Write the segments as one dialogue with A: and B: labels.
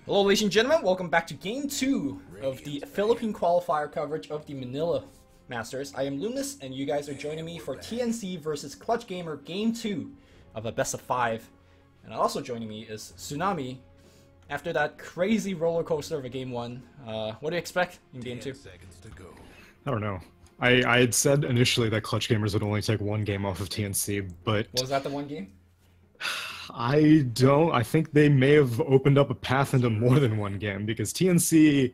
A: Hello ladies and gentlemen, welcome back to Game 2 of the Philippine Qualifier coverage of the Manila Masters. I am Loomis, and you guys are joining me for TNC versus Clutch Gamer Game 2 of a best of 5. And also joining me is Tsunami. After that crazy roller coaster of a Game 1, what do you expect in Game 2?
B: I don't know. I had said initially that Clutch Gamers would only take one game off of TNC, but
A: Was that the one game?
B: I don't. I think they may have opened up a path into more than one game because TNC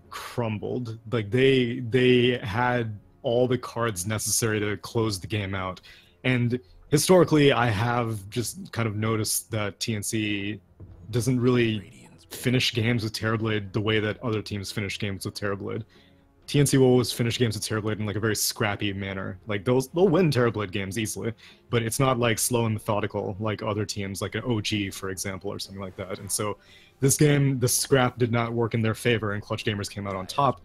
B: crumbled. Like they had all the cards necessary to close the game out. And historically, I have just kind of noticed that TNC doesn't really finish games with Terrorblade the way that other teams finish games with Terrorblade. TNC will always finish games with Terrorblade in like a very scrappy manner. Like they'll win Terrorblade games easily, but it's not like slow and methodical like other teams, like an OG for example, or something like that. And so this game, the scrap did not work in their favor, and Clutch Gamers came out on top.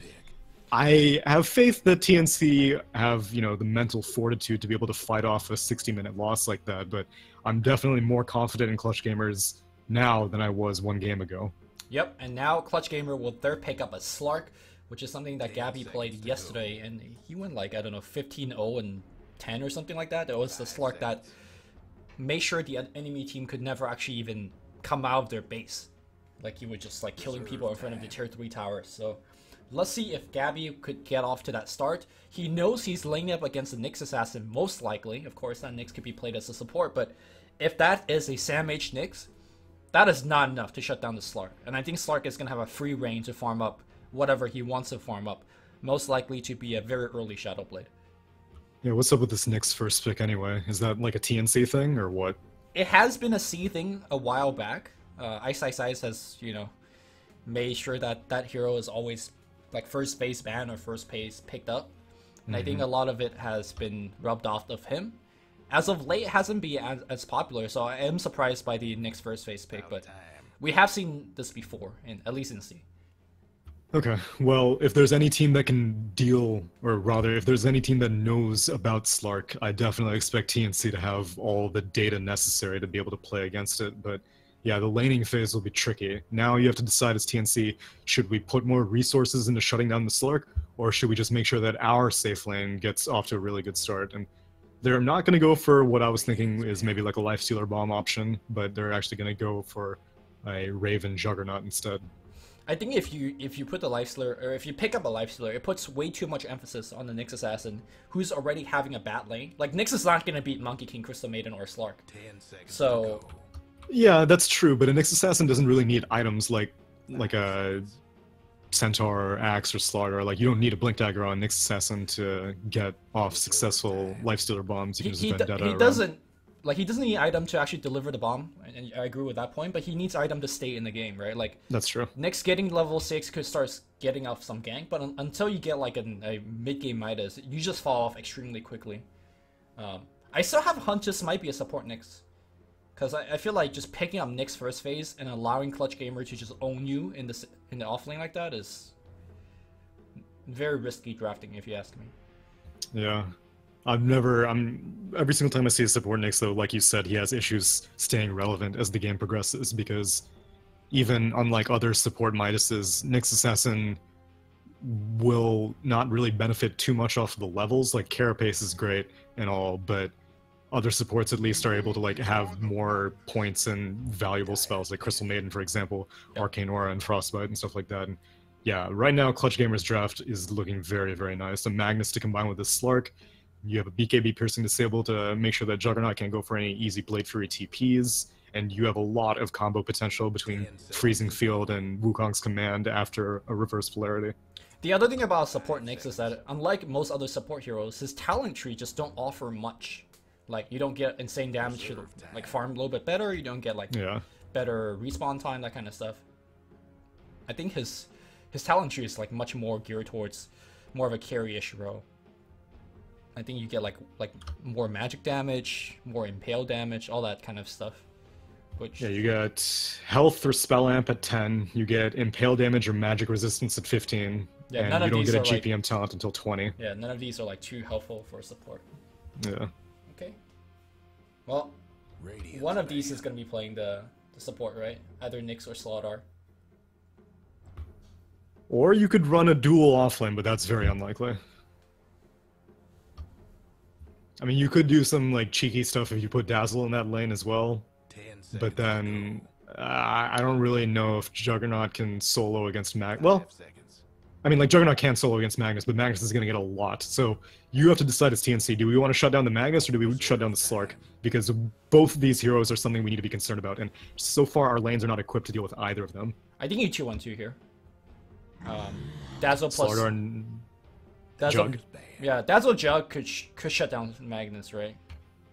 B: I have faith that TNC have, the mental fortitude to be able to fight off a 60-minute loss like that, but I'm definitely more confident in Clutch Gamers now than I was one game ago.
A: Yep, and now Clutch Gamer will third pick up a Slark, which is something that Gabby played yesterday, and he went like, I don't know, 15-0 and 10 or something like that. It was the Slark that made sure the enemy team could never actually even come out of their base. Like, he was just like killing people in front of the tier 3 towers. So let's see if Gabby could get off to that start. He knows he's laying up against the Nyx Assassin, most likely. Of course, that Nyx could be played as a support, but if that is a Sam H Nyx, that is not enough to shut down the Slark. And I think Slark is going to have a free reign to farm up whatever he wants to farm up, most likely to be a very early Shadow Blade.
B: Yeah, what's up with this Nyx first pick anyway? Is that like a TNC thing or what?
A: It has been a C thing a while back. Ice has, made sure that that hero is always like first phase banned or first phase picked up. And I think a lot of it has been rubbed off of him. As of late, it hasn't been as popular, so I am surprised by the Nyx first phase pick, but we have seen this before, at least in C.
B: Okay, well, if there's any team that can deal, or rather, if there's any team that knows about Slark, I definitely expect TNC to have all the data necessary to be able to play against it, but yeah, the laning phase will be tricky. Now you have to decide as TNC, should we put more resources into shutting down the Slark, or should we just make sure that our safe lane gets off to a really good start? And they're not going to go for what I was thinking is maybe like a Lifestealer Bomb option, but they're actually going to go for a Raven Juggernaut instead.
A: I think if you put the Lifestealer, or if you pick up a Lifestealer, it puts way too much emphasis on the Nyx Assassin, who's already having a bad lane. Like, Nyx is not going to beat Monkey King, Crystal Maiden, or Slark. So
B: yeah, that's true, but a Nyx Assassin doesn't really need items like a Centaur or Axe or Slaughter. Like, you don't need a Blink Dagger on Nyx Assassin to get off successful Lifestealer bombs. You can just Vendetta
A: he doesn't like, he doesn't need item to actually deliver the bomb, and I agree with that point, but he needs item to stay in the game, right? Like,
B: that's true.
A: Nyx getting level 6 could start getting off some gank, but until you get like a mid-game Midas, you just fall off extremely quickly. I still have a hunch this might be a support Nyx, because I feel like just picking up Nyx first phase and allowing Clutch Gamer to just own you in the offlane like that is very risky drafting, if you ask me.
B: Yeah. Every single time I see a support Nyx, though, like you said, he has issues staying relevant as the game progresses, because even unlike other support Midases, Nyx Assassin will not really benefit too much off of the levels. Like, Carapace is great and all, but other supports at least are able to like have more points and valuable spells, like Crystal Maiden, for example, Arcane Aura and Frostbite and stuff like that. And yeah, right now Clutch Gamer's draft is looking very, very nice. A Magnus to combine with the Slark. You have a BKB piercing disable to make sure that Juggernaut can't go for any easy Blade Fury TPs, and you have a lot of combo potential between Freezing Field and Wukong's Command after a reverse polarity.
A: The other thing about support Nyx is that, unlike most other support heroes, his talent tree just don't offer much. Like, you don't get insane damage to like farm a little bit better, you don't get like better respawn time, that kind of stuff. I think his talent tree is like much more geared towards more of a carry-ish role. I think you get like more magic damage, more impale damage, all that kind of stuff. Which,
B: yeah, you get health or spell amp at 10, you get impale damage or magic resistance at 15,
A: yeah,
B: and you don't get a GPM taunt until 20.
A: Yeah, none of these are like too helpful for support.
B: Yeah.
A: Okay. Well, one of these is going to be playing the support, right? Either Nyx or Slaughter.
B: Or you could run a dual offlane, but that's very unlikely. I mean, you could do some like cheeky stuff if you put Dazzle in that lane as well. But then I don't really know if Juggernaut can solo against Well, I mean, like Juggernaut can solo against Magnus, but Magnus is going to get a lot. So you have to decide as TNC, do we want to shut down the Magnus or do we shut down the Slark? Because both of these heroes are something we need to be concerned about, and so far our lanes are not equipped to deal with either of them.
A: I think you 2-1-2 here. Dazzle plus...
B: Slardar and
A: Dazzle,
B: Jug.
A: Yeah, Dazzle Jug could shut down Magnus, right?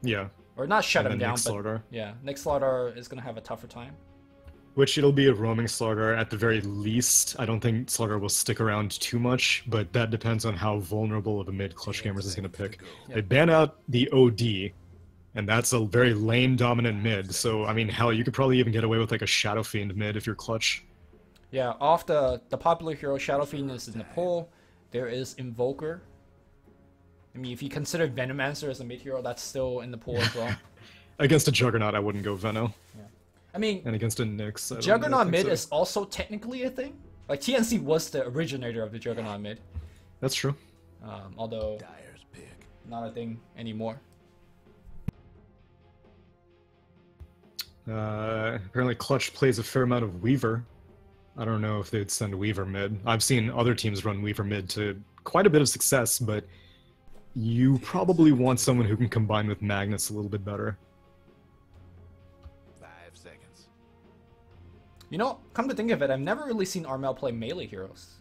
B: Yeah.
A: Or not shut
B: and
A: him
B: then
A: down,
B: Nick
A: but
B: Slardar.
A: yeah, Nick Slardar is going to have a tougher time.
B: Which it'll be a roaming Slardar at the very least. I don't think Slardar will stick around too much, but that depends on how vulnerable of a mid Clutch Gamers is going to pick.
A: Yeah.
B: They ban out the OD, and that's a very lane-dominant mid, so, I mean, hell, you could probably even get away with, like, a Shadow Fiend mid if you're Clutch.
A: Yeah, off the popular hero, Shadow Fiend is in the pool. There is Invoker. I mean, if you consider Venomancer as a mid hero, that's still in the pool as well.
B: Against a Juggernaut, I wouldn't go Veno.
A: Yeah. I mean,
B: and against a Nyx,
A: Juggernaut mid is also technically a thing. Like, TNC was the originator of the Juggernaut mid.
B: That's true.
A: Although, not a thing anymore.
B: Apparently Clutch plays a fair amount of Weaver. I don't know if they'd send Weaver mid. I've seen other teams run Weaver mid to quite a bit of success, but you probably want someone who can combine with Magnus a little bit better.
C: 5 seconds.
A: You know, come to think of it, I've never really seen Armel play melee heroes.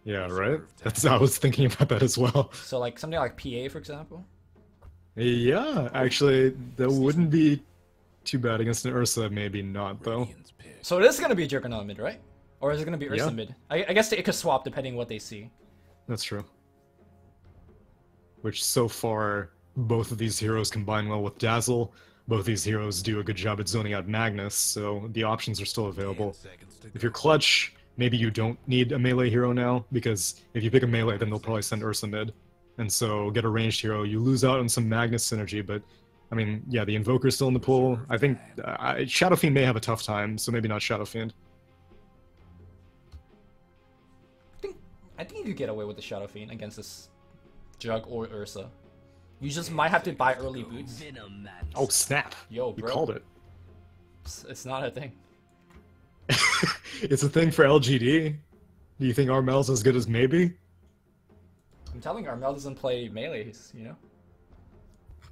B: Yeah, right? I was thinking about that as well.
A: So like something like PA, for example?
B: Yeah, actually, that wouldn't be too bad against an Ursa, maybe not, though.
A: So it is going to be a Juggernaut mid, right? Or is it going to be Ursa mid? I guess it could swap depending what they see.
B: That's true. Which, so far, both of these heroes combine well with Dazzle. Both of these heroes do a good job at zoning out Magnus, so the options are still available. If you're Clutch, maybe you don't need a melee hero now, because if you pick a melee, then they'll probably send Ursa mid. And so, get a ranged hero. You lose out on some Magnus synergy, but, I mean, yeah, the Invoker's still in the pool. I think Shadow Fiend may have a tough time, so maybe not Shadow Fiend.
A: I think you could get away with the Shadow Fiend against this Jug or Ursa. You just might have to buy early boots.
B: Oh, snap.
A: Yo, bro.
B: You called it.
A: It's not a thing.
B: It's a thing for LGD. Do you think Armel's as good as maybe?
A: I'm telling you, Armel doesn't play melees, you know?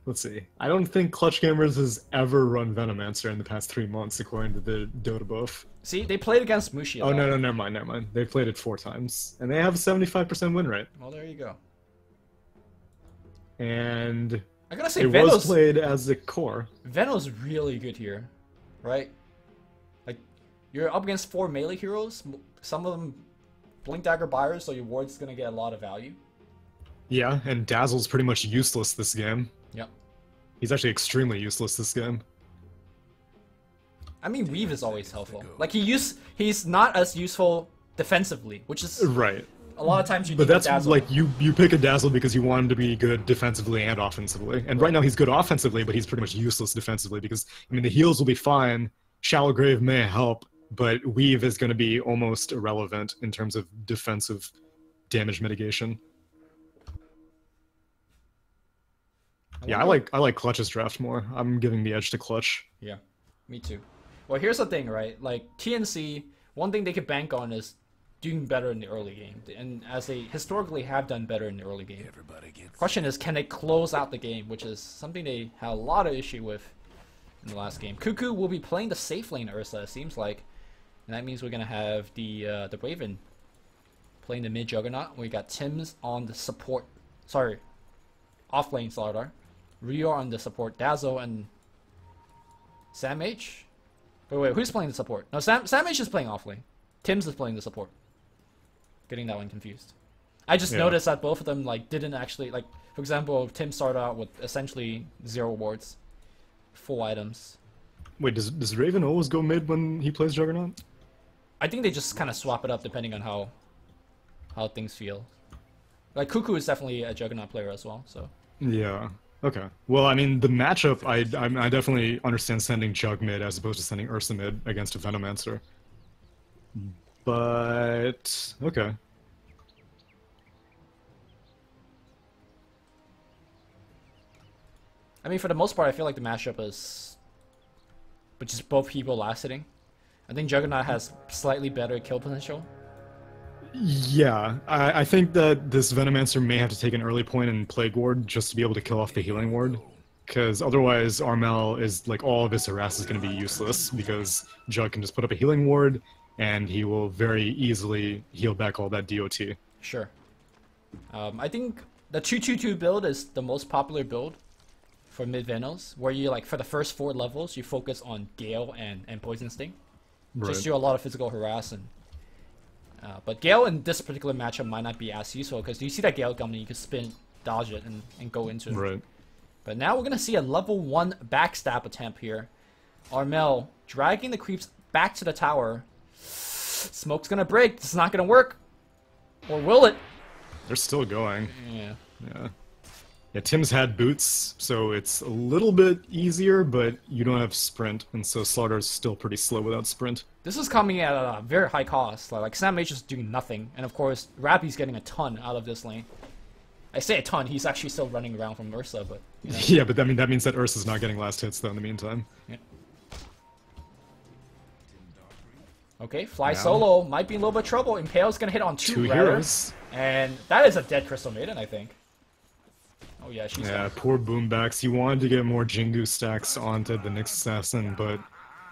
B: Let's see. I don't think Clutch Gamers has ever run Venomancer in the past 3 months, according to the Dota buff.
A: See, they played against Mushi.
B: Oh, no, never mind. They've played it 4 times, and they have a 75% win rate.
A: Well, there you go.
B: And
A: I gotta say,
B: it was played as a core.
A: Veno's really good here, right? Like, you're up against 4 melee heroes, some of them Blink Dagger buyers, so your ward's gonna get a lot of value.
B: Yeah, and Dazzle's pretty much useless this game.
A: Yep.
B: He's actually extremely useless this game.
A: I mean, Weave is always helpful. Like, he's not as useful defensively, which is...
B: Right.
A: A lot of times you
B: But that's
A: Dazzle.
B: like, you pick a Dazzle because you want him to be good defensively and offensively. And right now he's good offensively, but he's pretty much useless defensively because, I mean, the heals will be fine, Shallow Grave may help, but Weave is going to be almost irrelevant in terms of defensive damage mitigation. Yeah, I like Clutch's draft more. I'm giving the edge to Clutch.
A: Yeah, me too. Well, here's the thing, right? Like, TNC, one thing they could bank on is doing better in the early game. And as they historically have done better in the early game. Question is, can they close out the game? Which is something they had a lot of issue with in the last game. Cuckoo will be playing the safe lane Ursa, it seems like. And that means we're going to have the Raven playing the mid Juggernaut. We got Tim's on the support. Sorry, off lane Slardar. Rio on the support, Dazzle and Sam H. Wait, who's playing the support? No, Sam H is playing off lane. Tim's is playing the support. Getting that one confused. I just noticed that both of them like didn't actually like. For example, Tim started out with essentially 0 wards, full items.
B: Wait, does Raven always go mid when he plays Juggernaut?
A: I think they just kind of swap it up depending on how things feel. Like Cuckoo is definitely a Juggernaut player as well, so.
B: Yeah. Okay. Well, I mean, the matchup, I definitely understand sending Jug mid as opposed to sending Ursa mid against a Venomancer. But okay.
A: I mean, for the most part, I feel like the matchup is, but just both people last hitting. I think Juggernaut has slightly better kill potential.
B: Yeah, I think that this Venomancer may have to take an early point in Plague Ward just to be able to kill off the healing ward. Because otherwise, Armel is like all of his harass is going to be useless because Jug can just put up a healing ward and he will very easily heal back all that DOT.
A: Sure. I think the 2-2-2 build is the most popular build for mid Venos, where you like for the first 4 levels you focus on Gale and Poison Sting.
B: Right.
A: Just do a lot of physical harass and. But Gale in this particular matchup might not be as useful because you see that Gale coming, you can spin, dodge it, and go into it.
B: Right.
A: But now we're gonna see a level 1 backstab attempt here. Armel dragging the creeps back to the tower. Smoke's gonna break. It's not gonna work, or will it?
B: They're still going.
A: Yeah.
B: Yeah. Yeah, Tim's had boots, so it's a little bit easier, but you don't have sprint, and so Slaughter's still pretty slow without sprint.
A: This is coming at a very high cost. Like Sam Mage is doing nothing, and of course Rappy's getting a ton out of this lane. I say a ton. He's actually still running around from Ursa, but you know.
B: Yeah, but that means that Ursa's not getting last hits though. In the meantime.
A: Yeah. Okay, Fly Solo might be in a little bit of trouble. Impale's gonna hit on two
B: heroes,
A: and that is a dead Crystal Maiden, I think. Oh yeah, she's
B: yeah. Poor Boombacks. He wanted to get more Jingu stacks onto the next assassin, but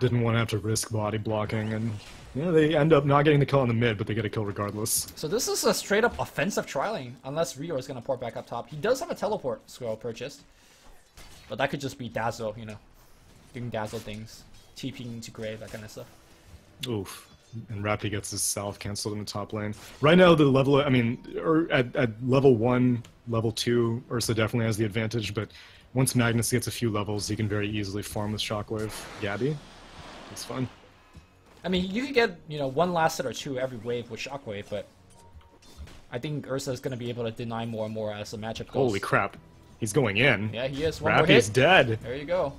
B: didn't want to have to risk body blocking, and yeah, they end up not getting the kill on the mid, but they get a kill regardless.
A: So this is a straight up offensive trialing, unless Rio is gonna port back up top. He does have a teleport scroll purchased, but that could just be Dazzle, you know, doing Dazzle things, TPing into Grave, that kind of stuff.
B: Oof. And Rappy gets his Salve cancelled in the top lane. Right now, the level, I mean, at level 1, level 2, Ursa definitely has the advantage, but once Magnus gets a few levels, he can very easily farm with Shockwave Gabby. It's fun.
A: I mean, you could get, you know, 1 last hit or 2 every wave with Shockwave, but I think Ursa is going to be able to deny more and more as the matchup goes.
B: Holy crap. He's going in.
A: Yeah, he is. One more hit.
B: Rappy's dead.
A: There you go.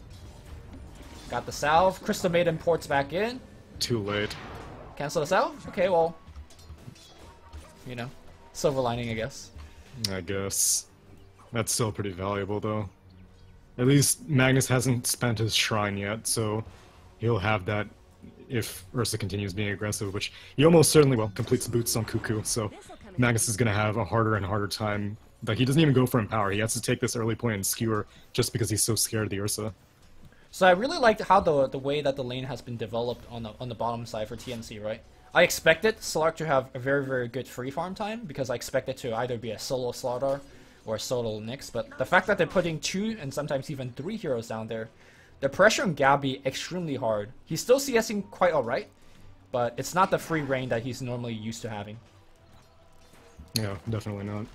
A: Got the salve. Crystal Maiden ports back in.
B: Too late.
A: Cancel the salve? Okay, well, you know, silver lining, I guess.
B: I guess. That's still pretty valuable, though. At least Magnus hasn't spent his shrine yet, so he'll have that if Ursa continues being aggressive, which he almost certainly will. Completes boots on Cuckoo, so Magnus is going to have a harder and harder time. Like, he doesn't even go for Empower. He has to take this early point and skewer just because he's so scared of the Ursa.
A: So I really liked how the way that the lane has been developed on the bottom side for TNC, right? I expected Slark to have a very, very good free farm time because I expect it to either be a solo Slaughter or a solo Nyx, but the fact that they're putting 2 and sometimes even 3 heroes down there, they're pressuring Gabby extremely hard. He's still CSing quite alright, but it's not the free reign that he's normally used to having.
B: Yeah, definitely not.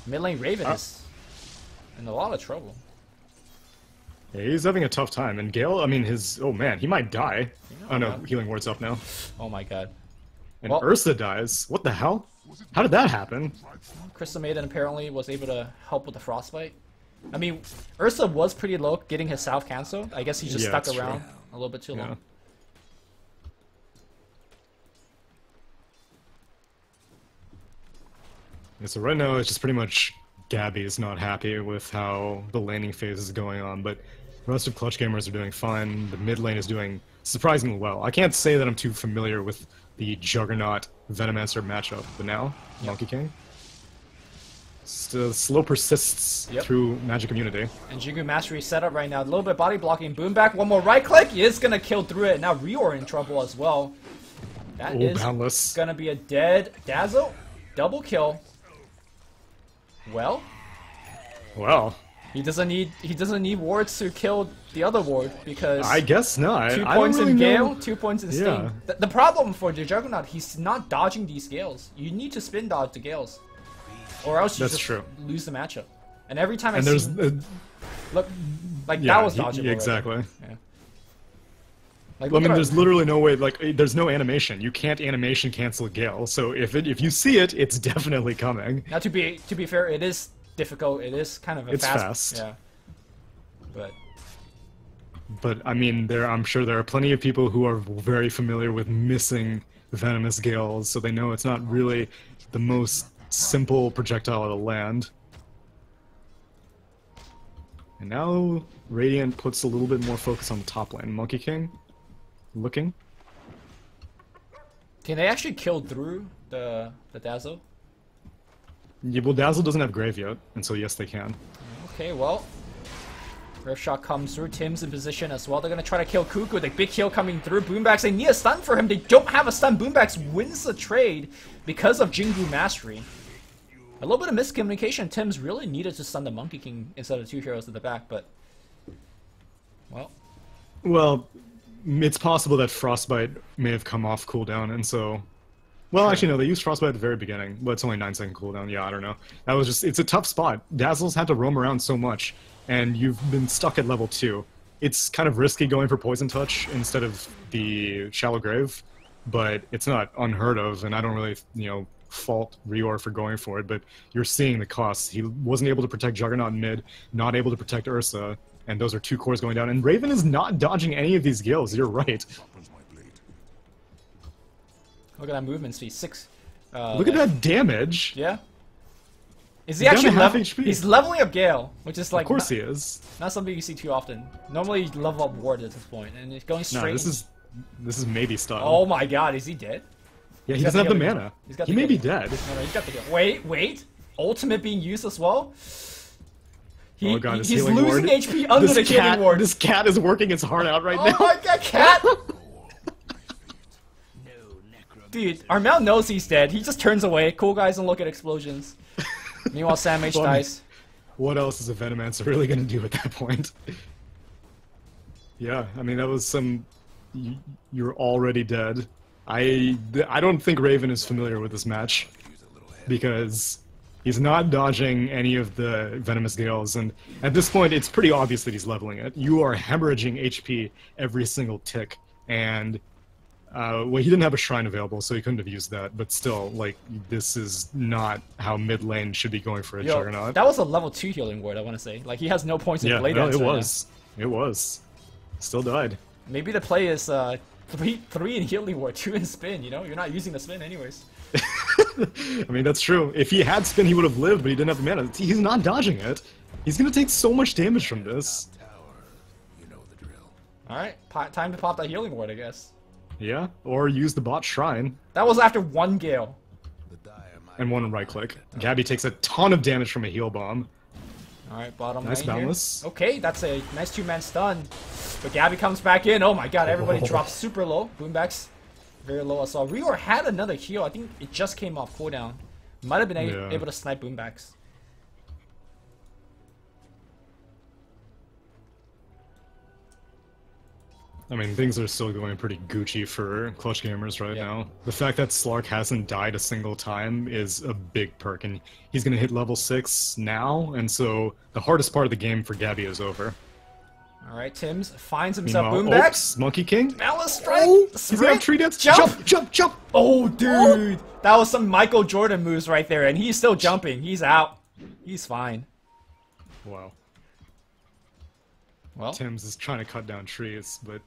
A: Mid lane Raven is in a lot of trouble.
B: Yeah, he's having a tough time, and Gale, I mean, oh man, he might die. Oh no, healing ward's up now.
A: Oh my god.
B: And Ursa dies. What the hell? How did that happen?
A: Crystal Maiden apparently was able to help with the frostbite. I mean, Ursa was pretty low, getting his salve canceled. I guess he just stuck around a little bit too long.
B: Yeah, so right now it's just pretty much Gabby is not happy with how the laning phase is going on, but the rest of Clutch Gamers are doing fine. The mid lane is doing surprisingly well. I can't say that I'm too familiar with the Juggernaut Venomancer matchup, but now, Monkey King. Slow persists through Magic Immunity.
A: And Jingu Mastery set up right now. A little bit body blocking. Boom back. One more right click. He is going to kill through it. Now Rior in trouble as well. That is
B: Boundless.
A: Going to be a dead Dazzle. Double kill. Well, he doesn't need wards to kill the other ward because
B: I guess not.
A: 2 points
B: really
A: in Gale,
B: know.
A: 2 points in Sting. The problem for the Juggernaut, he's not dodging these Gales. You need to spin dodge the Gales, or else you just lose the matchup. And every time look, like that was dodgeable.
B: Exactly.
A: Right? Yeah. Like,
B: I mean, there's literally no way. Like, there's no animation. You can't animation cancel Gale. So if you see it, it's definitely coming.
A: Now, to be fair, it is difficult. It is kind of a
B: fast.
A: Yeah. But
B: But I mean, I'm sure there are plenty of people who are very familiar with missing venomous gales, so they know it's not really the most simple projectile to land. And now Radiant puts a little bit more focus on the top lane. Monkey King, looking.
A: Can they actually kill through the Dazzle?
B: Yeah, well, Dazzle doesn't have Grave yet, and so yes, they can.
A: Okay, well. Rift Shot comes through. Tim's in position as well. They're going to try to kill Cuckoo. The big heal coming through. Boombacks, they need a stun for him. They don't have a stun. Boombacks wins the trade because of Jingu Mastery. A little bit of miscommunication. Tim's really needed to stun the Monkey King instead of 2 heroes at the back, but...
B: Well, it's possible that Frostbite may have come off cooldown, and so... Well, actually, no, they used Frostbite at the very beginning, but it's only 9-second cooldown. Yeah, I don't know. That was just... It's a tough spot. Dazzle's had to roam around so much, and you've been stuck at level 2. It's kind of risky going for Poison Touch instead of the Shallow Grave, but it's not unheard of, and I don't really, fault Rior for going for it, but you're seeing the costs. He wasn't able to protect Juggernaut mid, not able to protect Ursa, and those are 2 cores going down, and Raven is not dodging any of these gills, you're right.
A: Look at that movement speed, 6.
B: Look at that damage!
A: Yeah. Is he actually leveling? He's leveling up Gale, which is like...
B: Of course he is.
A: Not something you see too often. Normally you level up Ward at this point, and it's going straight...
B: No, this is maybe style.
A: Oh my god, is he dead?
B: Yeah, he doesn't have the mana. He may be dead.
A: No, he's got the heal. Wait! Ultimate being used as well?
B: Oh god,
A: he's losing HP under the healing ward.
B: This cat is working its heart out right now.
A: Oh my god, cat! Dude, Armel knows he's dead. He just turns away. Cool guys don't look at explosions. Meanwhile, Sam H dies.
B: What else is a Venomancer really going to do at that point? Yeah, I mean, that was some... You're already dead. I don't think Raven is familiar with this match, because he's not dodging any of the Venomous Gales, and at this point, it's pretty obvious that he's leveling it. You are hemorrhaging HP every single tick, and... well, he didn't have a shrine available, so he couldn't have used that, but still, like, this is not how mid lane should be going for a Juggernaut.
A: That was a level 2 healing ward, I want to say. Like, he has no points in Blade Dance.
B: Yeah, no, it was. Still died.
A: Maybe the play is 3 in healing ward, 2 in spin, You're not using the spin anyways.
B: I mean, that's true. If he had spin, he would have lived, but he didn't have the mana. He's not dodging it. He's gonna take so much damage from this.
A: Alright, time to pop that healing ward, I guess.
B: Yeah, or use the bot shrine.
A: That was after 1 Gale.
B: And 1 right click. Gabby takes a ton of damage from a heal bomb.
A: Alright, bottom
B: nice
A: lane
B: boundless.
A: Here. Okay, that's a nice 2-man stun. But Gabby comes back in. Oh my god, everybody drops super low. Boombacks very low as well. Rior had another heal. I think it just came off cooldown. Might have been able to snipe Boombacks.
B: I mean, things are still going pretty Gucci for Clutch Gamers right now. The fact that Slark hasn't died a single time is a big perk, and he's going to hit level 6 now, and so the hardest part of the game for Gabby is over.
A: Alright, Tims finds himself Boombacks.
B: Monkey King.
A: Malice Strike.
B: Oh, he's got tree dance. Jump.
A: Oh, dude. That was some Michael Jordan moves right there, and he's still jumping. He's out. He's fine.
B: Wow.
A: Well,
B: Tims is trying to cut down trees, but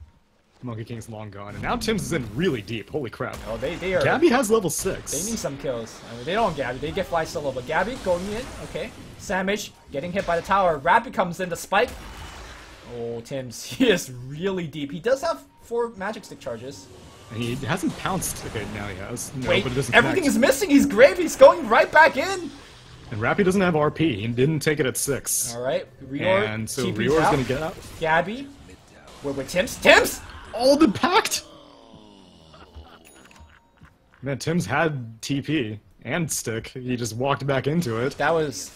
B: Monkey King's long gone, and now Tims is in really deep. Holy crap!
A: Oh, they are.
B: Gabby has level 6.
A: They need some kills. I mean, they don't Gabby. They get fly solo, but Gabby going in. Okay, Samage getting hit by the tower. Rapid comes in to spike. Oh, Tims, he is really deep. He does have 4 magic stick charges.
B: And he hasn't pounced. Okay, now he has. No,
A: wait,
B: but it doesn't
A: everything
B: connect.
A: is missing. He's Grave. He's going right back in.
B: And Rappy doesn't have RP. He didn't take it at 6.
A: All right, Rior.
B: And so Rior's gonna get out.
A: Gabby. We're with Tims. Tims.
B: Oh, the pact! Man, Tims had TP and stick. He just walked back into it.
A: That was...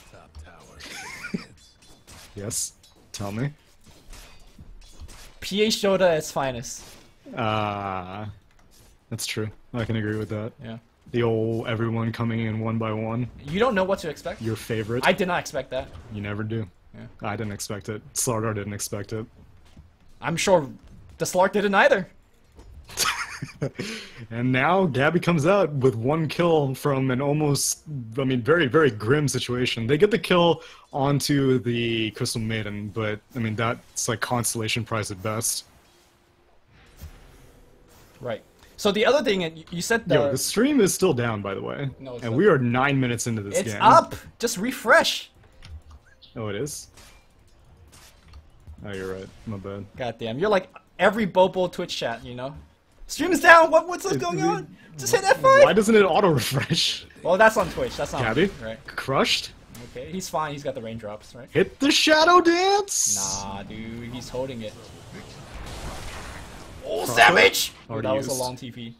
B: Yes, tell me.
A: PH Dota at its finest.
B: That's true. I can agree with that.
A: Yeah.
B: The old everyone coming in one by one.
A: You don't know what to expect?
B: Your favorite.
A: I did not expect that.
B: You never do.
A: Yeah.
B: I didn't expect it. Slardar didn't expect it.
A: I'm sure the Slark didn't either.
B: And now Gabby comes out with one kill from an almost, I mean, very, very grim situation. They get the kill onto the Crystal Maiden, but, I mean, that's like consolation prize at best.
A: Right. So the other thing, you said
B: Yo, the stream is still down, by the way.
A: No, it's
B: and
A: not.
B: we are 9 minutes into this game.
A: It's up! Just refresh!
B: Oh, it is? Oh, you're right. My bad.
A: Goddamn, you're like every Bobo Twitch chat, you know? Stream's down! What's going on? Just hit F5!
B: Why doesn't it auto-refresh?
A: Well, that's on Twitch, that's not
B: Gabby?
A: right?
B: Crushed?
A: Okay, he's fine, he's got the raindrops, right?
B: Hit the shadow dance!
A: Nah, dude, he's holding it. Oh,
B: Proper?
A: savage! Oh,
B: Already
A: that was a
B: used.
A: long TP.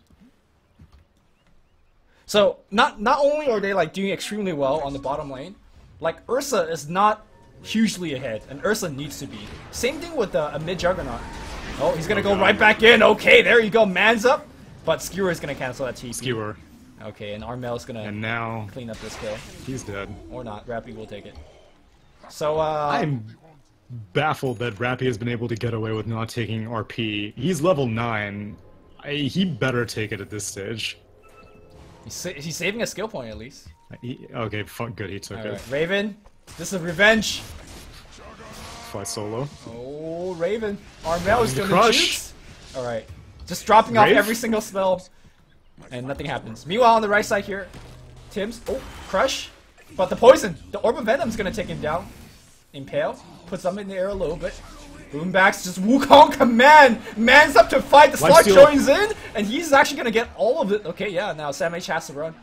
A: So, not only are they like doing extremely well on the bottom lane, like Ursa is not hugely ahead, and Ursa needs to be. Same thing with a mid Juggernaut. Oh, he's gonna go right back in. Okay, there you go, man's up. But Skewer is gonna cancel that TP.
B: Skewer.
A: Okay, and Armel's gonna
B: And now
A: clean up this kill.
B: he's dead.
A: Or not, Rappy will take it. So,
B: I'm baffled that Rappy has been able to get away with not taking RP. He's level 9. He better take it at this stage.
A: he's saving a skill point at least.
B: Okay, fuck, good, he took it.
A: Alright, Raven, this is revenge.
B: Fly solo.
A: Oh, Raven. Armel is
B: the
A: gonna
B: crush.
A: juice. Alright. Just dropping off
B: Rave?
A: every single spell. And nothing happens. Meanwhile, on the right side here, Tim's. Oh, crush. But the poison. The Orb of Venom's gonna take him down. Impale. Puts him in the air a little bit. Boomback's just Wukong command. Man's up to fight. The Slark
B: Lifesteal.
A: joins in. And he's actually gonna get all of it. Okay, yeah. Now Sam H has to run.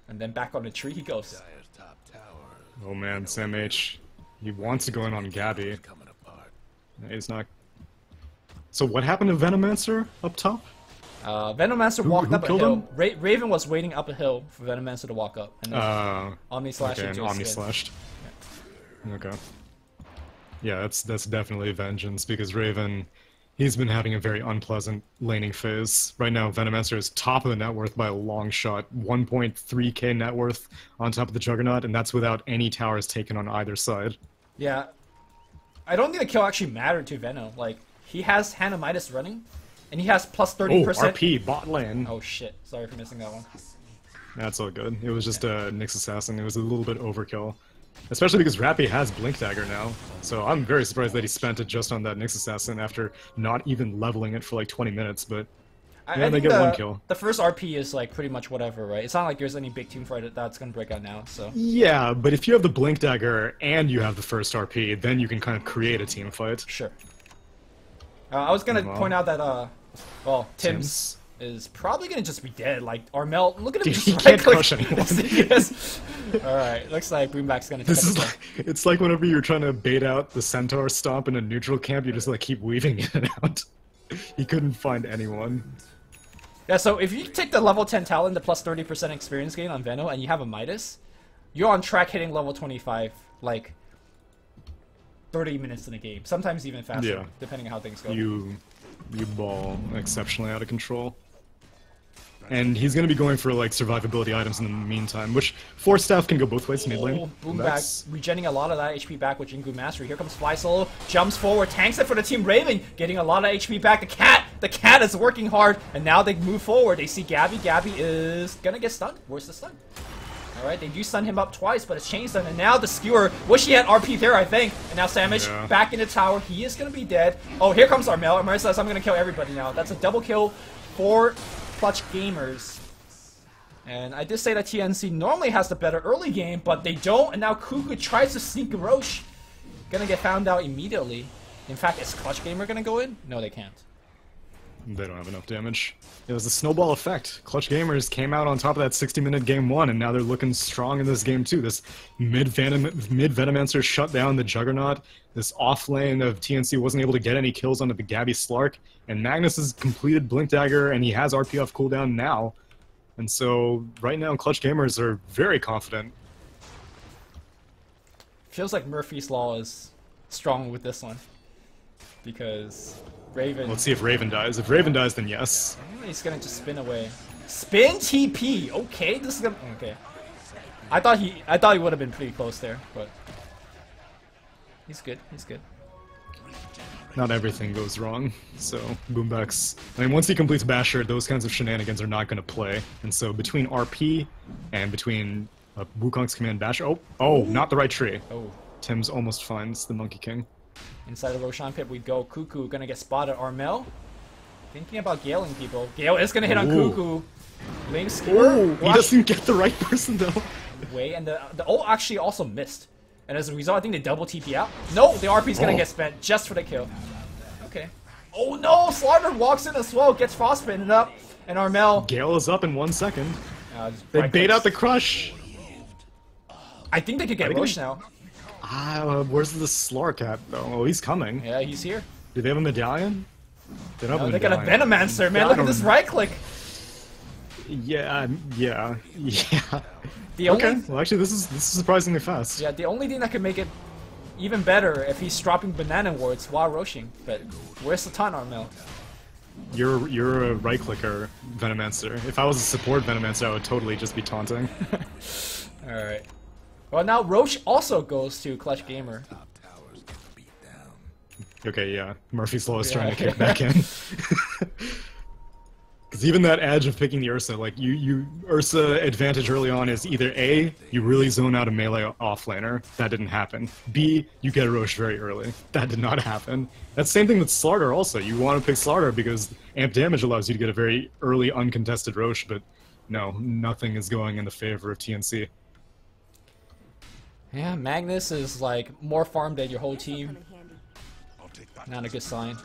A: And then back on the tree he goes.
B: Oh man, Sam H. He wants to go in on Gabby. He's not. So what happened to Venomancer up top?
A: Venomancer walked
B: who
A: up a
B: killed
A: hill.
B: him?
A: Raven was waiting up a hill for Venomancer to walk up. And then Omni Slash
B: okay,
A: into
B: and
A: his
B: Omni
A: skin.
B: slashed. Okay. Yeah, that's definitely vengeance because Raven, he's been having a very unpleasant laning phase. Right now, Venomancer is top of the net worth by a long shot, 1.3k net worth on top of the Juggernaut, and that's without any towers taken on either side.
A: Yeah. I don't think the kill actually mattered to Veno. Like, he has Hannah Midas running, and he has plus 30%.
B: Oh, RP, bot lane.
A: Oh shit, sorry for missing that one.
B: That's all good. It was just a Nyx Assassin. It was a little bit overkill. Especially because Rappy has Blink Dagger now. So I'm very surprised that he spent it just on that Nyx Assassin after not even leveling it for like 20 minutes, but yeah,
A: I
B: they
A: think
B: get one kill.
A: The first RP is like pretty much whatever, right? It's not like there's any big team fight that's gonna break out now, so.
B: Yeah, but if you have the Blink Dagger and you have the first RP, then you can kind of create a team fight.
A: Sure. I was gonna
B: Well.
A: point out that, well, Tim's is probably gonna just be dead. Like, Armel, look at him
B: Dude,
A: just
B: he
A: right
B: can't
A: click.
B: crush anyone.
A: Yes. Alright, looks like Boomback's gonna take
B: This is
A: it.
B: like, it's like whenever you're trying to bait out the Centaur stomp in a neutral camp, you just like keep weaving in and out. He couldn't find anyone.
A: Yeah, so if you take the level 10 Talon, the plus 30% experience gain on Veno, and you have a Midas, you're on track hitting level 25, like, 30 minutes in a game. Sometimes even faster,
B: Yeah.
A: depending on how things go.
B: You ball exceptionally out of control. And he's gonna be going for like survivability items in the meantime, which Force Staff can go both ways mid lane.
A: Oh, Boomback regenerating a lot of that HP back with Jingu Mastery. Here comes Fly Solo, jumps forward, tanks it for the Team Raven, getting a lot of HP back. The cat is working hard, and now they move forward. They see Gabby. Gabby is gonna get stunned. Where's the stun? Alright, they do stun him up twice, but it's chain stun, and now the Skewer, wish he had RP there, I think. And now Sandwich back in the tower. He is gonna be dead. Oh, here comes Armel. Armel says, I'm gonna kill everybody now. That's a double kill for Clutch Gamers. And I did say that TNC normally has the better early game, but they don't, and now Cuckoo tries to sneak Roche. Gonna get found out immediately. In fact, is Clutch Gamer gonna go in? No, they can't.
B: They don't have enough damage. It was a snowball effect. Clutch Gamers came out on top of that 60-minute game 1, and now they're looking strong in this game 2. This mid-Venomancer shut down the Juggernaut. This off-lane of TNC wasn't able to get any kills onto the Gabby Slark. And Magnus has completed Blink Dagger, and he has RP off cooldown now. And so, right now, Clutch Gamers are very confident.
A: Feels like Murphy's Law is strong with this one. Because Raven...
B: Let's see if Raven dies. If Raven dies, then yes.
A: He's gonna just spin away. Spin TP! Okay, this is gonna... Okay. I thought he would have been pretty close there, but... He's good, he's good.
B: not everything goes wrong. So Boombax, I mean, once he completes Basher, those kinds of shenanigans are not going to play. And so between RP and between Wukong's command Basher, oh, not the right tree.
A: Oh.
B: Tim's almost finds the Monkey King.
A: Inside the Roshan pit we go. Cuckoo gonna get spotted. Armel thinking about Galing people. Gale is gonna hit on Cuckoo. Link skewer.
B: He doesn't get the right person though.
A: Way and the ult actually also missed. And as a result, I think they double TP out. No, the RP's gonna get spent just for the kill. Okay. Oh no, Slaughter walks in as well, gets frostbitten up, and Armel.
B: Gale is up in 1 second. They bait out the crush.
A: I think they could get Roche now.
B: Where's the Slark at though? Oh, he's coming.
A: Yeah, he's here.
B: Do they have a medallion? They don't have a
A: they got a
B: medallion.
A: Venomancer, man. Look at this right click.
B: Yeah.
A: The
B: Okay.
A: only,
B: Well, actually, this is surprisingly fast.
A: yeah, the only thing that could make it even better if he's dropping banana wards while roshing. But where's the taunt, Armel?
B: You're a right clicker Venomancer. If I was a support Venomancer, I would totally just be taunting.
A: All right. Well, now Roche also goes to Clutch Gamer.
B: Okay, yeah. Murphy's Law is trying to kick back in. Because even that edge of picking the Ursa, like Ursa advantage early on is either A, you really zone out a melee offlaner. That didn't happen. B, you get a Roche very early. That did not happen. That's the same thing with Slardar also. You want to pick Slardar because amp damage allows you to get a very early uncontested Roche, but no, nothing is going in the favor of TNC.
A: Yeah, Magnus is like more farmed than your whole team. Not a good sign.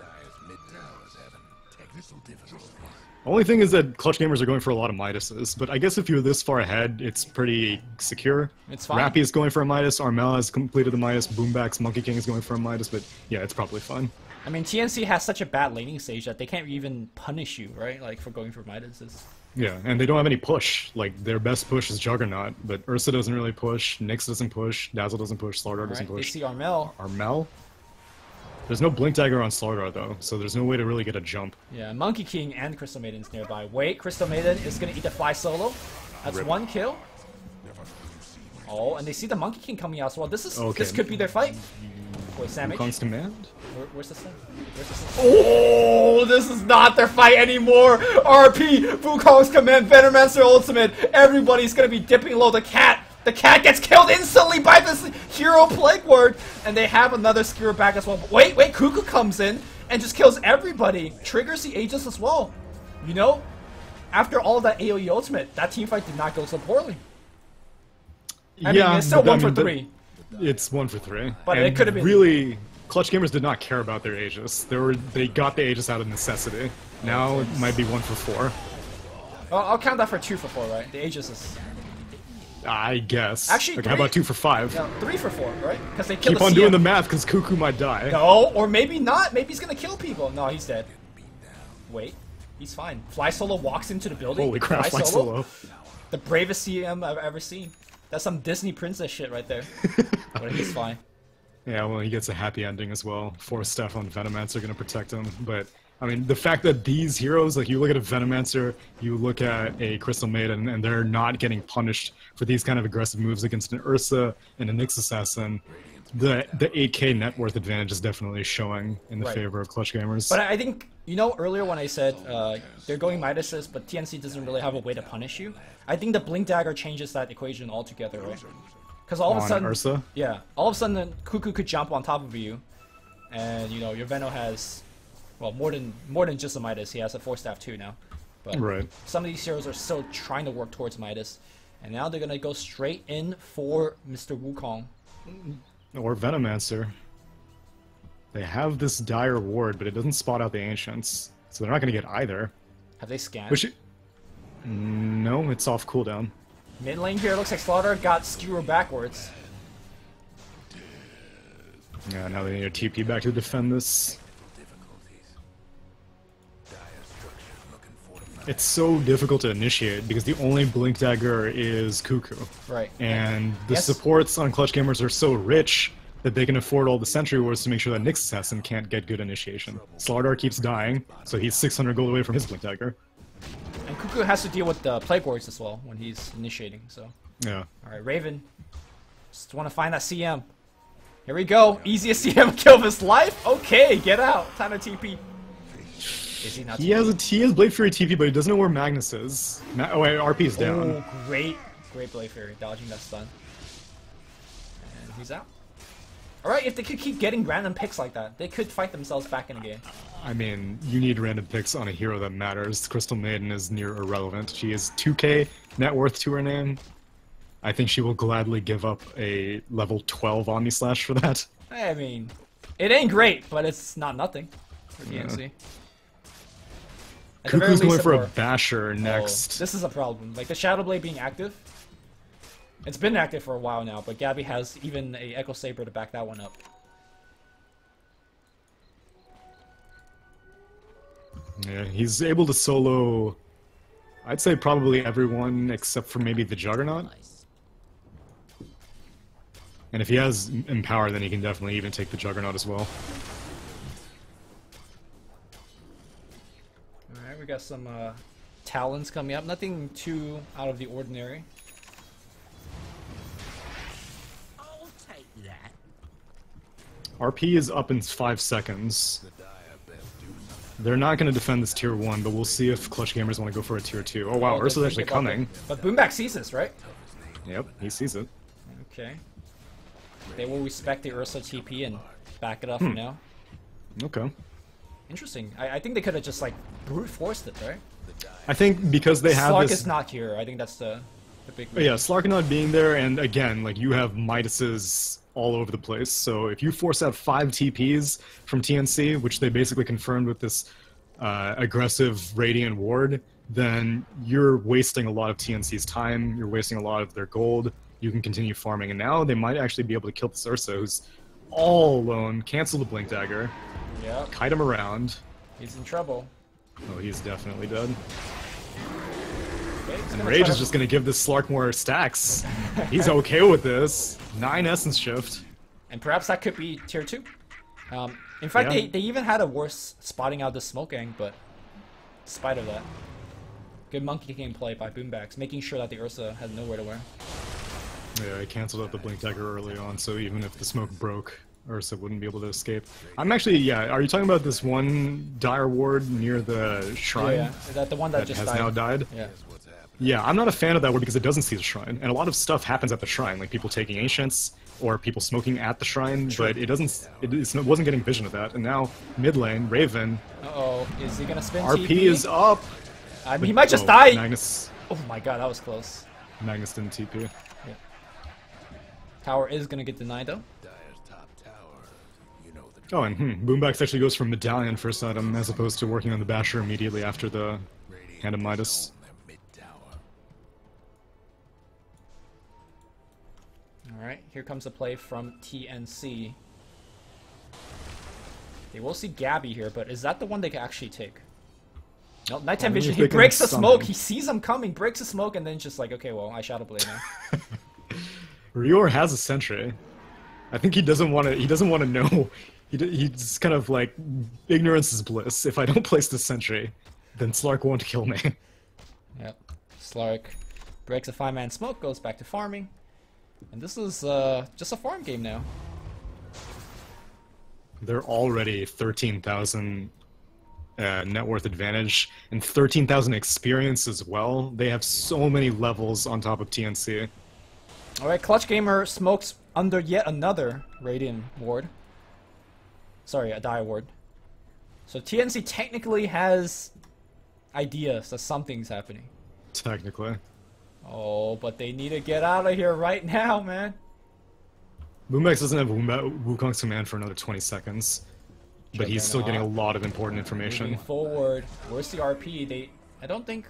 B: Only thing is that Clutch Gamers are going for a lot of Midases, but I guess if you're this far ahead, it's pretty secure.
A: It's fine.
B: Rappy is going for a Midas, Armel has completed the Midas, Boombax, Monkey King is going for a Midas, but yeah, it's probably fine.
A: I mean, TNC has such a bad laning stage that they can't even punish you, right? Like, for going for Midases.
B: Yeah, and they don't have any push. Like, their best push is Juggernaut, but Ursa doesn't really push, Nyx doesn't push, Dazzle doesn't push, Slardar doesn't push.
A: They see Armel.
B: Armel? There's no Blink Dagger on Slardar, though, so there's no way to really get a jump.
A: Yeah, Monkey King and Crystal Maiden's nearby. Wait, Crystal Maiden is gonna eat the fly solo. That's
B: Rip.
A: 1 kill. Oh, and they see the Monkey King coming out as well. This
B: Okay.
A: could be their fight. Wait, Samage?
B: Wukong's command?
A: Where's the sun? Where's the sun? Oh, this is not their fight anymore. RP, Wukong's command, Venomancer ultimate. Everybody's gonna be dipping low. The cat gets killed instantly by this hero plague word, and they have another skewer back as well. But wait, Cuckoo comes in and just kills everybody. Triggers the Aegis as well. You know, after all that AoE ultimate, that team fight did not go so poorly. I mean, it's still 1 for 3.
B: It's 1 for 3.
A: But
B: and
A: it could have been
B: really. Clutch Gamers did not care about their Aegis. They got the Aegis out of necessity. Now it might be 1 for 4.
A: I'll count that for 2 for 4, right? The Aegis is
B: I guess.
A: actually
B: okay, how about 2 for 5?
A: no, 3 for 4, right? Because they killed
B: Keep on doing the math, because Cuckoo might die.
A: No, or maybe not. Maybe he's gonna kill people. No, he's dead. Wait, he's fine. Fly Solo walks into the building.
B: Holy crap, Fly Solo.
A: The bravest CM I've ever seen. That's some Disney princess shit right there. But he's fine.
B: Yeah, well, he gets a happy ending as well. 4 Steph on Venomancer gonna protect him, but I mean, the fact that these heroes, like you look at a Venomancer, you look at a Crystal Maiden, and they're not getting punished for these kind of aggressive moves against an Ursa and a Nyx Assassin, the 8k net worth advantage is definitely showing in the favor of Clutch Gamers.
A: But I think, you know, earlier when I said they're going Midases, but TNC doesn't really have a way to punish you, I think the Blink Dagger changes that equation altogether, right? Because all of a sudden,
B: Ursa?
A: Yeah, all of a sudden, the Cuckoo could jump on top of you, and you know your Veno has, well, more than just a Midas. He has a 4-staff too now. But
B: right.
A: Some of these heroes are still trying to work towards Midas, and now they're gonna go straight in for Mr. Wukong.
B: Or Venomancer. They have this dire ward, but it doesn't spot out the Ancients, so they're not gonna get either.
A: Have they scanned?
B: No, it's off cooldown.
A: Mid lane here looks like Slaughter got skewer backwards.
B: Yeah, now they need a TP back to defend this. It's so difficult to initiate because the only Blink Dagger is Cuckoo.
A: Right.
B: And the supports on Clutch Gamers are so rich that they can afford all the Sentry Wards to make sure that Nyx Assassin can't get good initiation. Slardar keeps dying, so he's 600 gold away from his Blink Dagger.
A: And Cuckoo has to deal with the Plague Wards as well when he's initiating, so.
B: Yeah.
A: Alright, Raven. Just want to find that CM. Here we go. Easiest CM kill of his life? Okay, get out. Time to TP. Is he not TP?
B: He has Blade Fury TP, but he doesn't know where Magnus is. Oh wait, RP is down.
A: Oh, great Blade Fury, dodging that stun. And he's out. Alright, if they could keep getting random picks like that, they could fight themselves back in the game.
B: I mean, you need random picks on a hero that matters. Crystal Maiden is near irrelevant. She is 2k net worth to her name. I think she will gladly give up a level 12 Omni Slash for that.
A: I mean, it ain't great, but it's not nothing for TNC.
B: Yeah. Cuckoo's going for a Basher next.
A: This is a problem. Like, the Shadow Blade being active, it's been active for a while now, but Gabby has even a Echo Saber to back that one up.
B: Yeah, he's able to solo, I'd say probably everyone except for maybe the Juggernaut. And if he has Empower, then he can definitely even take the Juggernaut as well.
A: Alright, we got some Talons coming up. Nothing too out of the ordinary.
C: I'll take that.
B: RP is up in 5 seconds. They're not going to defend this tier 1, but we'll see if Clutch Gamers want to go for a tier 2. Oh wow, Ursa's actually coming.
A: But Boomback sees this, right?
B: Yep, he sees it.
A: Okay. They will respect the Ursa TP and back it up for now.
B: Okay.
A: Interesting. I think they could have just, like, brute forced it, right?
B: I think because they have
A: Slark
B: this...
A: is not here. I think that's the big...
B: Yeah, Slark not being there, and again, like, you have Midases all over the place, so if you force out 5 TPs from TNC, which they basically confirmed with this aggressive Radiant Ward, then you're wasting a lot of TNC's time, you're wasting a lot of their gold, you can continue farming, and now they might actually be able to kill this Ursa, who's all alone, cancel the Blink Dagger, kite him around.
A: He's in trouble.
B: Oh, he's definitely dead.
A: Okay,
B: and Rage is just gonna give this Slark more stacks. He's okay with this. 9 Essence Shift.
A: And perhaps that could be tier 2. In fact, they even had a worse spotting out the smoke gang, but in spite of that, good Monkey King play by Boombacks, making sure that the Ursa has nowhere to wear.
B: Yeah, I cancelled out the Blink Dagger early on, so even if the smoke broke, Ursa wouldn't be able to escape. I'm actually, yeah, are you talking about this one Dire Ward near the shrine?
A: Yeah, is that the one that just
B: has
A: died?
B: now died?
A: Yeah.
B: Yeah, I'm not a fan of that ward because it doesn't see the shrine, and a lot of stuff happens at the shrine, like people taking Ancients, or people smoking at the shrine, but it doesn't, it wasn't getting vision of that, and now, mid lane, Raven.
A: Uh-oh, is he gonna spin
B: RP
A: TP?
B: is up!
A: I mean, he might just die!
B: Magnus.
A: Oh my god, that was close.
B: Magnus didn't TP.
A: Yeah. Tower is gonna get denied though.
B: Oh, and Boombacks actually goes for Medallion first item, as opposed to working on the Basher immediately after the Hand of Midas.
A: Alright, here comes a play from TNC. They will see Gabby here, but is that the one they can actually take? No, nighttime vision. He breaks the smoke. He sees them coming, breaks the smoke, and then just like, okay, well, I Shadow Blade now.
B: Rior has a sentry. I think he doesn't want to. He doesn't want to know. He's kind of like, ignorance is bliss. If I don't place the sentry, then Slark won't kill me.
A: Yep. Slark breaks a 5-man smoke, goes back to farming. And this is just a farm game now.
B: They're already 13,000 net worth advantage and 13,000 experience as well. They have so many levels on top of TNC.
A: Alright, Clutch Gamer smokes under yet another Radiant Ward. Sorry, a Dire Ward. So TNC technically has ideas that something's happening.
B: Technically.
A: Oh, but they need to get out of here right now, man.
B: Boombax doesn't have Wukong's command for another 20 seconds. But he's still getting a lot of important information.
A: Moving forward. Where's the RP? I don't think...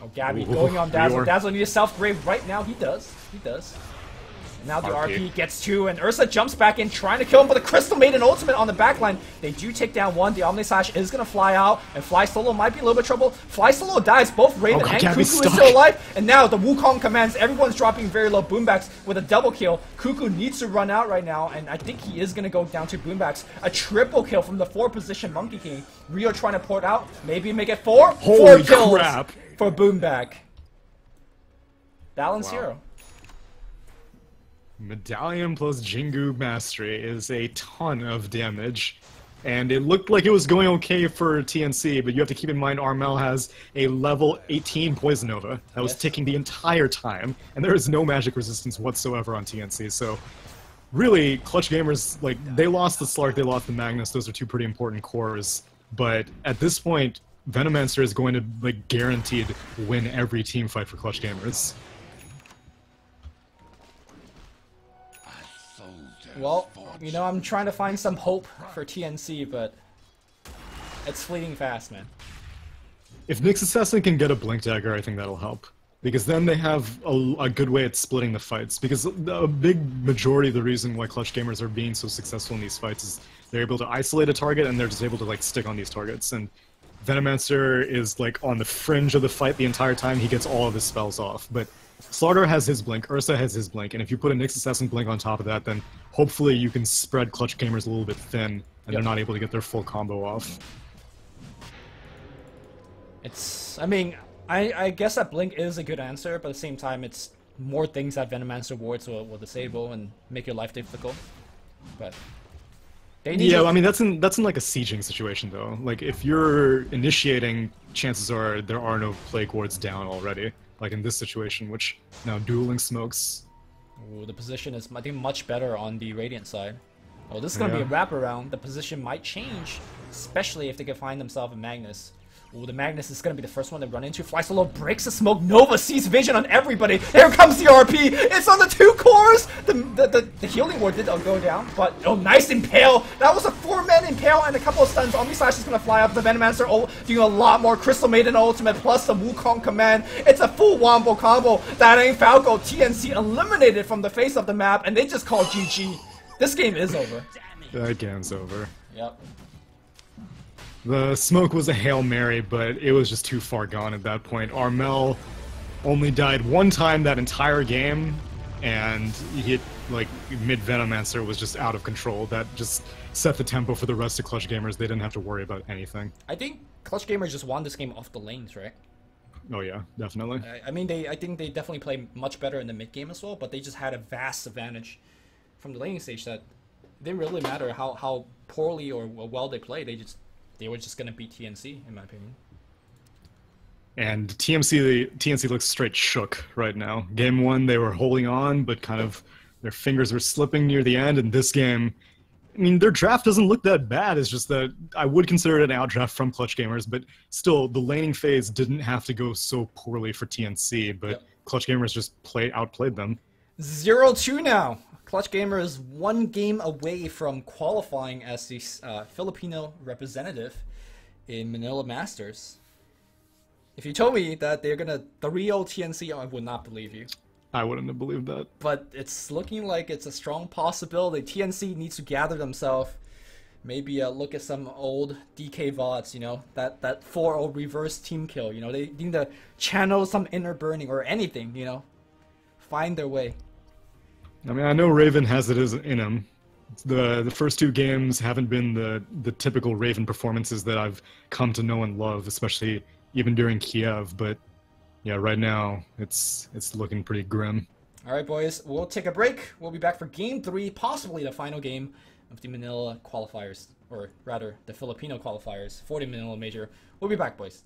A: Oh, Gabby going on Dazzle. Dazzle needs a self-grave right now. He does. He does. And now the RP gets 2, and Ursa jumps back in, trying to kill him, but the Crystal Maiden ultimate on the backline. They do take down 1. The Omni Slash is going to fly out, and Fly Solo might be a little bit of trouble. Fly Solo dies. Both Raven and Cuckoo is still alive. And now the Wukong commands. Everyone's dropping very low. Boombacks with a double kill. Cuckoo needs to run out right now, and I think he is going to go down to Boombacks. A triple kill from the 4-position Monkey King. Rio trying to port out. Maybe make it 4.
B: Holy
A: 4 kills
B: crap.
A: For Boomback. Balance hero.
B: Medallion plus Jingu Mastery is a ton of damage. And it looked like it was going okay for TNC, but you have to keep in mind Armel has a level 18 Poison Nova that was ticking the entire time, and there is no magic resistance whatsoever on TNC, so really, Clutch Gamers, like, they lost the Slark, they lost the Magnus, those are two pretty important cores, but at this point, Venomancer is going to, like, guaranteed win every team fight for Clutch Gamers.
A: Well, you know, I'm trying to find some hope for TNC, but it's fleeting fast, man.
B: If Nyx Assassin can get a Blink Dagger, I think that'll help. Because then they have a good way at splitting the fights. Because a big majority of the reason why Clutch Gamers are being so successful in these fights is they're able to isolate a target and they're just able to, like, stick on these targets. And Venomancer is, like, on the fringe of the fight the entire time. He gets all of his spells off. But Slaughter has his Blink, Ursa has his Blink, and if you put a Nyx Assassin Blink on top of that, then hopefully you can spread Clutch Gamers a little bit thin, and they're not able to get their full combo off.
A: It's... I mean, I guess that Blink is a good answer, but at the same time, it's more things that Venomancer wards will disable and make your life difficult. But... they need
B: I mean, that's in like a sieging situation, though. Like, if you're initiating, chances are there are no Plague Wards down already. Like in this situation, which now dueling smokes.
A: Ooh, the position is, I think, much better on the Radiant side. Oh, this is going to be a wraparound. The position might change, especially if they can find themselves a Magnus. Ooh, the Magnus is going to be the first one to run into. Fly Solo breaks the smoke. Nova sees vision on everybody. Here comes the RP. It's on the 2 cores. The healing ward did go down, but oh, nice impale. That was a 4-man impale and a couple of stuns. Omni Slash is going to fly up. The Venomancer doing a lot more. Crystal Maiden ultimate plus the Wukong command. It's a full wombo combo. That ain't Falco. TNC eliminated from the face of the map, and they just called GG. This game is over.
B: That game's over.
A: Yep.
B: The smoke was a Hail Mary, but it was just too far gone at that point. Armel only died one time that entire game, and he, like, mid-Venomancer was just out of control. That just set the tempo for the rest of Clutch Gamers. They didn't have to worry about anything.
A: I think Clutch Gamers just won this game off the lanes, right?
B: Oh yeah, definitely.
A: I mean, I think they definitely play much better in the mid game as well, but they just had a vast advantage from the laning stage that it didn't really matter how poorly or well they played. They were just gonna beat TNC, in my opinion.
B: And TNC looks straight shook right now. Game 1, they were holding on, but kind of their fingers were slipping near the end. And this game, I mean, their draft doesn't look that bad. It's just that I would consider it an outdraft from Clutch Gamers, but still, the laning phase didn't have to go so poorly for TNC, but Clutch Gamers just outplayed them.
A: 0-2 now. Clutch Gamers 1 game away from qualifying as the Filipino representative in Manila Masters. If you told me that they're gonna 3-0 TNC, I would not believe you.
B: I wouldn't have believed that.
A: But it's looking like it's a strong possibility. TNC needs to gather themselves. Maybe look at some old DK VODs, you know, that 4-0 reverse team kill. You know, they need to channel some inner burning or anything, you know. Find their way.
B: I mean, I know Raven has it in him. The first 2 games haven't been the typical Raven performances that I've come to know and love, especially even during Kiev. But yeah, right now it's looking pretty grim.
A: All right, boys, we'll take a break. We'll be back for Game 3, possibly the final game of the Manila qualifiers, or rather, the Filipino qualifiers for the Manila Major. We'll be back, boys.